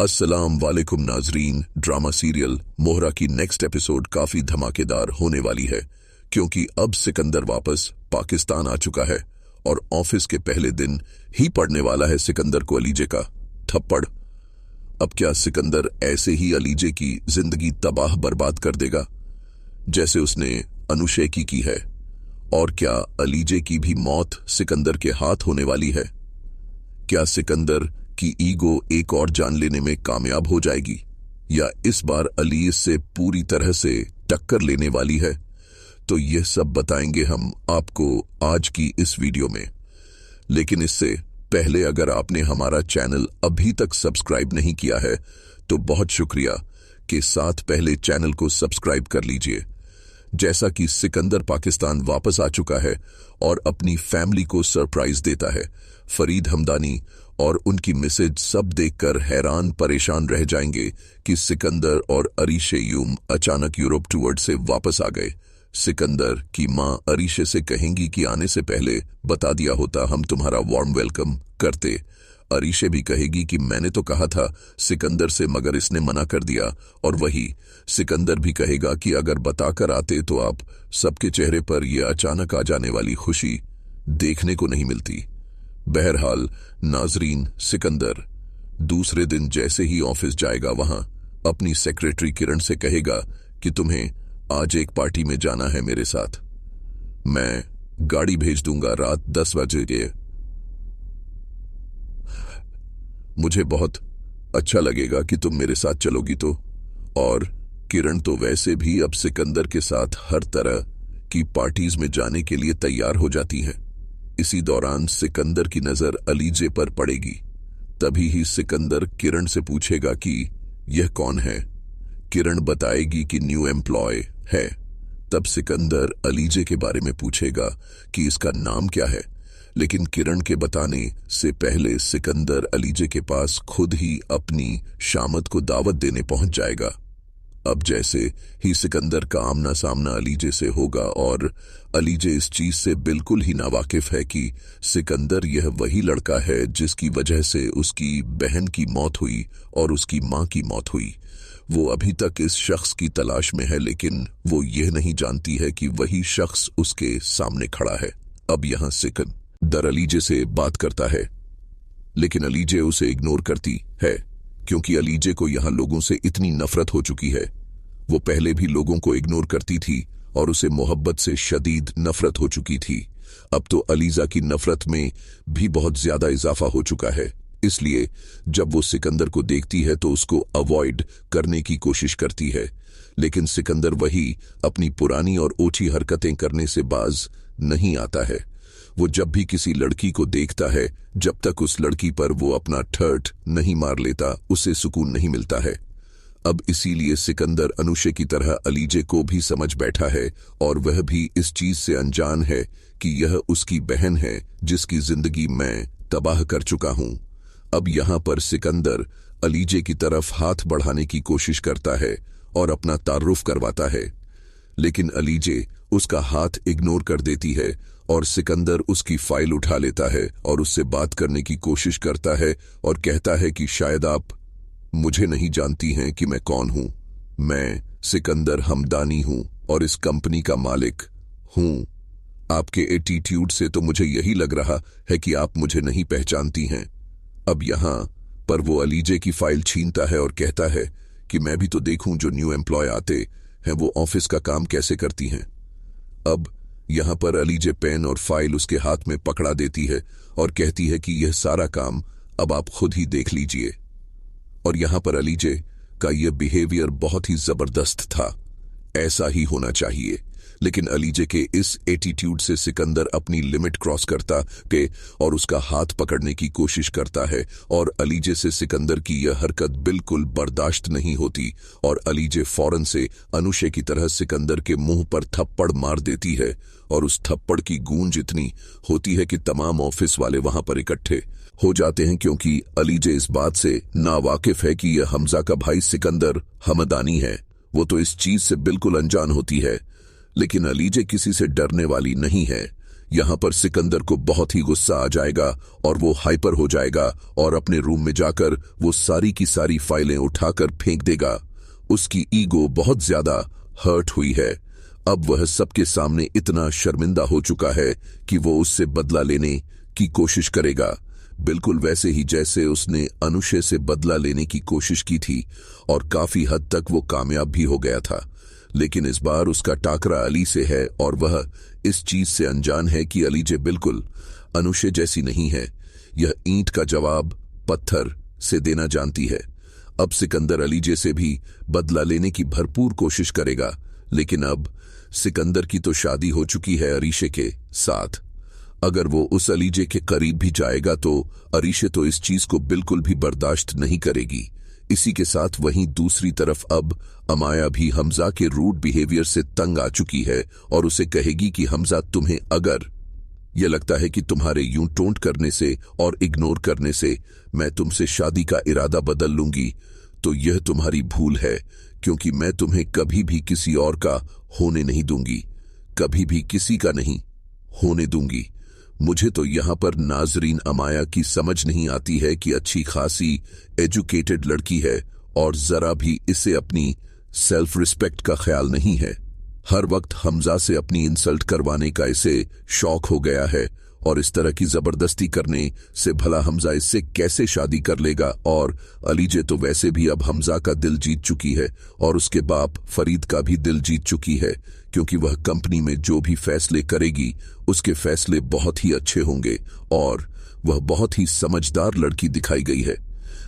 अस्सलाम वालेकुम नाजरीन। ड्रामा सीरियल मोहरा की नेक्स्ट एपिसोड काफी धमाकेदार होने वाली है, क्योंकि अब सिकंदर वापस पाकिस्तान आ चुका है और ऑफिस के पहले दिन ही पड़ने वाला है सिकंदर को अलीजे का थप्पड़। अब क्या सिकंदर ऐसे ही अलीजे की जिंदगी तबाह बर्बाद कर देगा जैसे उसने अनुशे की है? और क्या अलीजे की भी मौत सिकंदर के हाथ होने वाली है? क्या सिकंदर की ईगो एक और जान लेने में कामयाब हो जाएगी, या इस बार अली इससे पूरी तरह से टक्कर लेने वाली है? तो यह सब बताएंगे हम आपको आज की इस वीडियो में। लेकिन इससे पहले अगर आपने हमारा चैनल अभी तक सब्सक्राइब नहीं किया है तो बहुत शुक्रिया के साथ पहले चैनल को सब्सक्राइब कर लीजिए। जैसा कि सिकंदर पाकिस्तान वापस आ चुका है और अपनी फैमिली को सरप्राइज देता है, फरीद हमदानी और उनकी मिसेज सब देखकर हैरान परेशान रह जाएंगे कि सिकंदर और अरीशे यूम अचानक यूरोप टूर से वापस आ गए। सिकंदर की मां अरीशे से कहेंगी कि आने से पहले बता दिया होता हम तुम्हारा वार्म वेलकम करते। अरीशे भी कहेगी कि मैंने तो कहा था सिकंदर से, मगर इसने मना कर दिया। और वही सिकंदर भी कहेगा कि अगर बताकर आते तो आप सबके चेहरे पर यह अचानक आ जाने वाली खुशी देखने को नहीं मिलती। बहरहाल नाजरीन, सिकंदर दूसरे दिन जैसे ही ऑफिस जाएगा वहां अपनी सेक्रेटरी किरण से कहेगा कि तुम्हें आज एक पार्टी में जाना है मेरे साथ। मैं गाड़ी भेज दूंगा रात 10 बजे के। मुझे बहुत अच्छा लगेगा कि तुम मेरे साथ चलोगी तो। और किरण तो वैसे भी अब सिकंदर के साथ हर तरह की पार्टीज में जाने के लिए तैयार हो जाती है। इसी दौरान सिकंदर की नजर अलीजे पर पड़ेगी। तभी ही सिकंदर किरण से पूछेगा कि यह कौन है। किरण बताएगी कि न्यू एम्प्लॉय है। तब सिकंदर अलीजे के बारे में पूछेगा कि इसका नाम क्या है, लेकिन किरण के बताने से पहले सिकंदर अलीजे के पास खुद ही अपनी शामत को दावत देने पहुंच जाएगा। अब जैसे ही सिकंदर का आमना सामना अलीजे से होगा और अलीजे इस चीज से बिल्कुल ही नावाकिफ है कि सिकंदर यह वही लड़का है जिसकी वजह से उसकी बहन की मौत हुई और उसकी मां की मौत हुई। वो अभी तक इस शख्स की तलाश में है, लेकिन वो यह नहीं जानती है कि वही शख्स उसके सामने खड़ा है। अब यहां सिकंदर अलीजे से बात करता है, लेकिन अलीजे उसे इग्नोर करती है, क्योंकि अलीजे को यहां लोगों से इतनी नफरत हो चुकी है। वो पहले भी लोगों को इग्नोर करती थी और उसे मोहब्बत से शदीद नफरत हो चुकी थी। अब तो अलीजा की नफरत में भी बहुत ज्यादा इजाफा हो चुका है। इसलिए जब वो सिकंदर को देखती है तो उसको अवॉइड करने की कोशिश करती है, लेकिन सिकंदर वही अपनी पुरानी और ओछी हरकतें करने से बाज नहीं आता है। वो जब भी किसी लड़की को देखता है, जब तक उस लड़की पर वो अपना ठर्ट नहीं मार लेता, उसे सुकून नहीं मिलता है। अब इसीलिए सिकंदर अनुशे की तरह अलीजे को भी समझ बैठा है और वह भी इस चीज से अनजान है कि यह उसकी बहन है जिसकी जिंदगी मैं तबाह कर चुका हूं। अब यहां पर सिकंदर अलीजे की तरफ हाथ बढ़ाने की कोशिश करता है और अपना तारुफ करवाता है, लेकिन अलीजे उसका हाथ इग्नोर कर देती है और सिकंदर उसकी फाइल उठा लेता है और उससे बात करने की कोशिश करता है और कहता है कि शायद आप मुझे नहीं जानती हैं कि मैं कौन हूं। मैं सिकंदर हमदानी हूं और इस कंपनी का मालिक हूं। आपके एटीट्यूड से तो मुझे यही लग रहा है कि आप मुझे नहीं पहचानती हैं। अब यहां पर वो अलीजे की फाइल छीनता है और कहता है कि मैं भी तो देखूं जो न्यू एम्प्लॉय आते हैं वो ऑफिस का काम कैसे करती हैं। अब यहां पर अलीजे पेन और फाइल उसके हाथ में पकड़ा देती है और कहती है कि यह सारा काम अब आप खुद ही देख लीजिए। और यहां पर अलीजे का यह बिहेवियर बहुत ही जबरदस्त था, ऐसा ही होना चाहिए। लेकिन अलीजे के इस एटीट्यूड से सिकंदर अपनी लिमिट क्रॉस करता है और उसका हाथ पकड़ने की कोशिश करता है और अलीजे से सिकंदर की यह हरकत बिल्कुल बर्दाश्त नहीं होती और अलीजे फौरन से अनुशे की तरह सिकंदर के मुंह पर थप्पड़ मार देती है और उस थप्पड़ की गूंज इतनी होती है कि तमाम ऑफिस वाले वहां पर इकट्ठे हो जाते हैं, क्योंकि अलीजे इस बात से नावाकिफ है कि यह हमजा का भाई सिकंदर हमदानी है। वो तो इस चीज से बिल्कुल अनजान होती है, लेकिन अलीजे किसी से डरने वाली नहीं है। यहाँ पर सिकंदर को बहुत ही गुस्सा आ जाएगा और वो हाइपर हो जाएगा और अपने रूम में जाकर वो सारी की सारी फाइलें उठाकर फेंक देगा। उसकी ईगो बहुत ज्यादा हर्ट हुई है। अब वह सबके सामने इतना शर्मिंदा हो चुका है कि वो उससे बदला लेने की कोशिश करेगा, बिल्कुल वैसे ही जैसे उसने अनुशे से बदला लेने की कोशिश की थी और काफी हद तक वो कामयाब भी हो गया था। लेकिन इस बार उसका टाकरा अली से है और वह इस चीज से अनजान है कि अलीजे बिल्कुल अनुशे जैसी नहीं है। यह ईंट का जवाब पत्थर से देना जानती है। अब सिकंदर अलीजे से भी बदला लेने की भरपूर कोशिश करेगा, लेकिन अब सिकंदर की तो शादी हो चुकी है अरीशे के साथ। अगर वो उस अलीजे के करीब भी जाएगा तो अरीशे तो इस चीज को बिल्कुल भी बर्दाश्त नहीं करेगी। इसी के साथ वहीं दूसरी तरफ अब अमाया भी हमजा के रूड बिहेवियर से तंग आ चुकी है और उसे कहेगी कि हमजा, तुम्हें अगर यह लगता है कि तुम्हारे यूं टोंट करने से और इग्नोर करने से मैं तुमसे शादी का इरादा बदल लूंगी तो यह तुम्हारी भूल है, क्योंकि मैं तुम्हें कभी भी किसी और का होने नहीं दूंगी, कभी भी किसी का नहीं होने दूंगी। मुझे तो यहाँ पर नाजरीन अमाया की समझ नहीं आती है कि अच्छी खासी एजुकेटेड लड़की है और जरा भी इसे अपनी सेल्फ रिस्पेक्ट का ख्याल नहीं है। हर वक्त हमजा से अपनी इंसल्ट करवाने का इसे शौक हो गया है और इस तरह की जबरदस्ती करने से भला हमजा इससे कैसे शादी कर लेगा। और अलीजे तो वैसे भी अब हमजा का दिल जीत चुकी है और उसके बाप फरीद का भी दिल जीत चुकी है, क्योंकि वह कंपनी में जो भी फैसले करेगी उसके फैसले बहुत ही अच्छे होंगे और वह बहुत ही समझदार लड़की दिखाई गई है।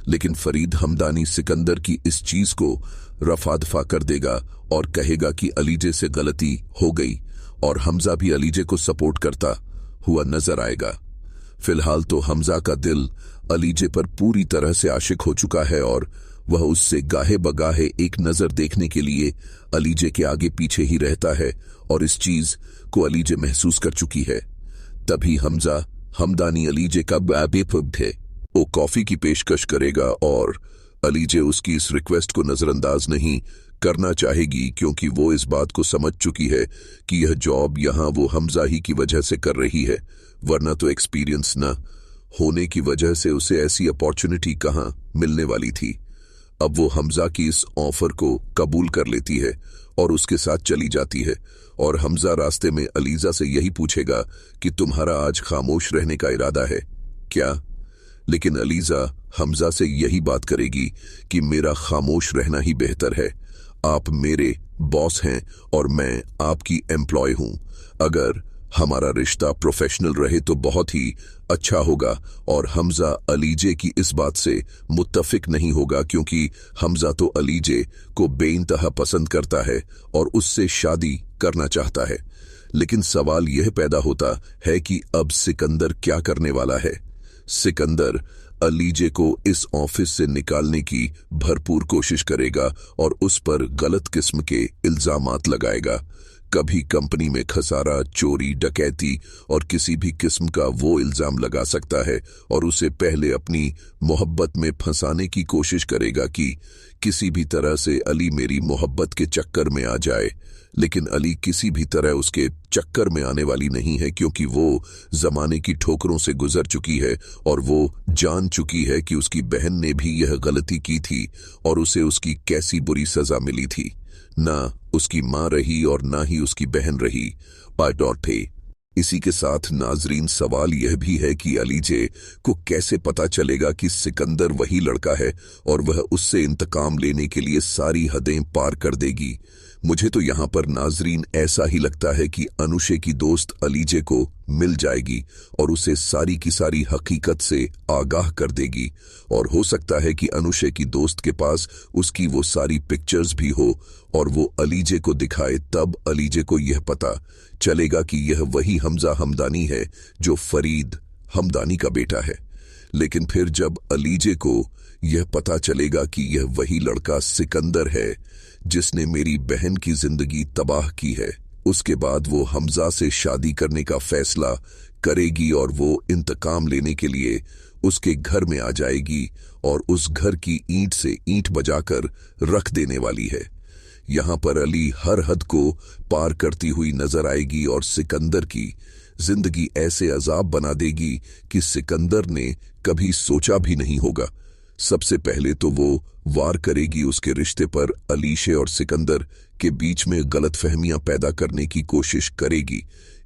लेकिन फरीद हमदानी सिकंदर की इस चीज को रफा दफा कर देगा और कहेगा कि अलीजे से गलती हो गई और हमजा भी अलीजे को सपोर्ट करता हुआ नजर आएगा। फिलहाल तो हमजा का दिल अलीजे पर पूरी तरह से आशिक हो चुका है और वह उससे गाहे बगाहे एक नजर देखने के लिए अलीजे के आगे पीछे ही रहता है और इस चीज को अलीजे महसूस कर चुकी है। तभी हमजा हमदानी अलीजे का बेपब है। वो कॉफी की पेशकश करेगा और अलीजे उसकी इस रिक्वेस्ट को नजरअंदाज नहीं करना चाहेगी, क्योंकि वो इस बात को समझ चुकी है कि यह जॉब यहाँ वो हमजा ही की वजह से कर रही है, वरना तो एक्सपीरियंस न होने की वजह से उसे ऐसी अपॉर्चुनिटी कहाँ मिलने वाली थी। अब वो हमजा की इस ऑफर को कबूल कर लेती है और उसके साथ चली जाती है और हमजा रास्ते में अलीजा से यही पूछेगा कि तुम्हारा आज खामोश रहने का इरादा है क्या? लेकिन अलीजा हमजा से यही बात करेगी कि मेरा खामोश रहना ही बेहतर है। आप मेरे बॉस हैं और मैं आपकी एम्प्लॉय हूं। अगर हमारा रिश्ता प्रोफेशनल रहे तो बहुत ही अच्छा होगा। और हमजा अलीजे की इस बात से मुत्तफिक नहीं होगा, क्योंकि हमजा तो अलीजे को बेइंतहा पसंद करता है और उससे शादी करना चाहता है। लेकिन सवाल यह पैदा होता है कि अब सिकंदर क्या करने वाला है। सिकंदर अलीजे को इस ऑफिस से निकालने की भरपूर कोशिश करेगा और उस पर गलत किस्म के इल्जामात लगाएगा। कभी कंपनी में खसारा, चोरी, डकैती और किसी भी किस्म का वो इल्जाम लगा सकता है और उसे पहले अपनी मोहब्बत में फंसाने की कोशिश करेगा कि किसी भी तरह से अली मेरी मोहब्बत के चक्कर में आ जाए। लेकिन अली किसी भी तरह उसके चक्कर में आने वाली नहीं है, क्योंकि वो जमाने की ठोकरों से गुजर चुकी है और वो जान चुकी है कि उसकी बहन ने भी यह गलती की थी और उसे उसकी कैसी बुरी सजा मिली थी। ना उसकी माँ रही और ना ही उसकी बहन रही। थे। इसी के साथ नाजरीन सवाल यह भी है कि अलीजे को कैसे पता चलेगा कि सिकंदर वही लड़का है और वह उससे इंतकाम लेने के लिए सारी हदें पार कर देगी। मुझे तो यहाँ पर नाजरीन ऐसा ही लगता है कि अनुशे की दोस्त अलीजे को मिल जाएगी और उसे सारी की सारी हकीकत से आगाह कर देगी। और हो सकता है कि अनुशे की दोस्त के पास उसकी वो सारी पिक्चर्स भी हो और वो अलीजे को दिखाए, तब अलीजे को यह पता चलेगा कि यह वही हमजा हमदानी है जो फरीद हमदानी का बेटा है। लेकिन फिर जब अलीजे को यह पता चलेगा कि यह वही लड़का सिकंदर है जिसने मेरी बहन की जिंदगी तबाह की है, उसके बाद वो हमजा से शादी करने का फैसला करेगी और वो इंतकाम लेने के लिए उसके घर में आ जाएगी और उस घर की ईंट से ईंट बजाकर रख देने वाली है। यहाँ पर अली हर हद को पार करती हुई नजर आएगी और सिकंदर की जिंदगी ऐसे अजाब बना देगी कि सिकंदर ने कभी सोचा भी नहीं होगा। सबसे पहले तो वो वार करेगी उसके रिश्ते पर, अलीशे और सिकंदर के बीच में गलतफहमियां पैदा करने की कोशिश करेगी।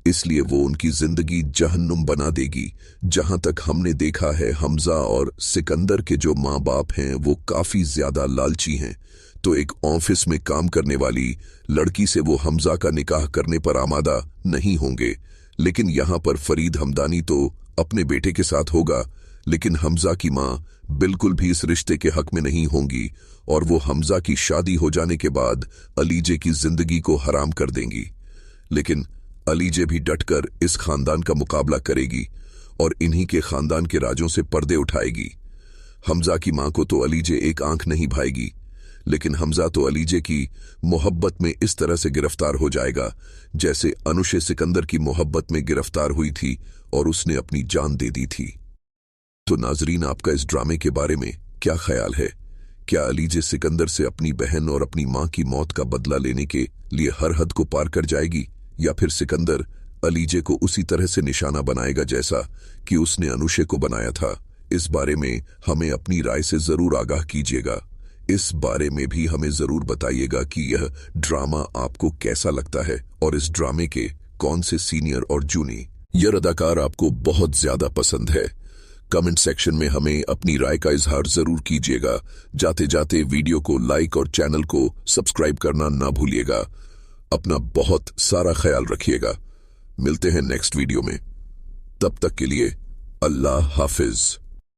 इसलिए वो उनकी जिंदगी जहन्नुम बना देगी। जहां तक हमने देखा है, हमजा और सिकंदर के जो माँ बाप हैं वो काफी ज्यादा लालची हैं। तो एक ऑफिस में काम करने वाली लड़की से वो हमजा का निकाह करने पर आमादा नहीं होंगे। लेकिन यहां पर फरीद हमदानी तो अपने बेटे के साथ होगा, लेकिन हमजा की मां बिल्कुल भी इस रिश्ते के हक में नहीं होंगी और वो हमजा की शादी हो जाने के बाद अलीजे की जिंदगी को हराम कर देंगी। लेकिन अलीजे भी डटकर इस खानदान का मुकाबला करेगी और इन्हीं के खानदान के राजों से पर्दे उठाएगी। हमजा की मां को तो अलीजे एक आंख नहीं भाएगी, लेकिन हमजा तो अलीजे की मोहब्बत में इस तरह से गिरफ्तार हो जाएगा जैसे अनुशे सिकंदर की मोहब्बत में गिरफ्तार हुई थी और उसने अपनी जान दे दी थी। तो नाजरीन, आपका इस ड्रामे के बारे में क्या ख्याल है? क्या अलीजे सिकंदर से अपनी बहन और अपनी मां की मौत का बदला लेने के लिए हर हद को पार कर जाएगी, या फिर सिकंदर अलीजे को उसी तरह से निशाना बनाएगा जैसा कि उसने अनुशे को बनाया था? इस बारे में हमें अपनी राय से जरूर आगाह कीजिएगा। इस बारे में भी हमें जरूर बताइएगा कि यह ड्रामा आपको कैसा लगता है और इस ड्रामे के कौन से सीनियर और जूनियर अदाकार आपको बहुत ज्यादा पसंद है। कमेंट सेक्शन में हमें अपनी राय का इजहार जरूर कीजिएगा। जाते जाते वीडियो को लाइक और चैनल को सब्सक्राइब करना ना भूलिएगा। अपना बहुत सारा ख्याल रखिएगा। मिलते हैं नेक्स्ट वीडियो में। तब तक के लिए अल्लाह हाफिज।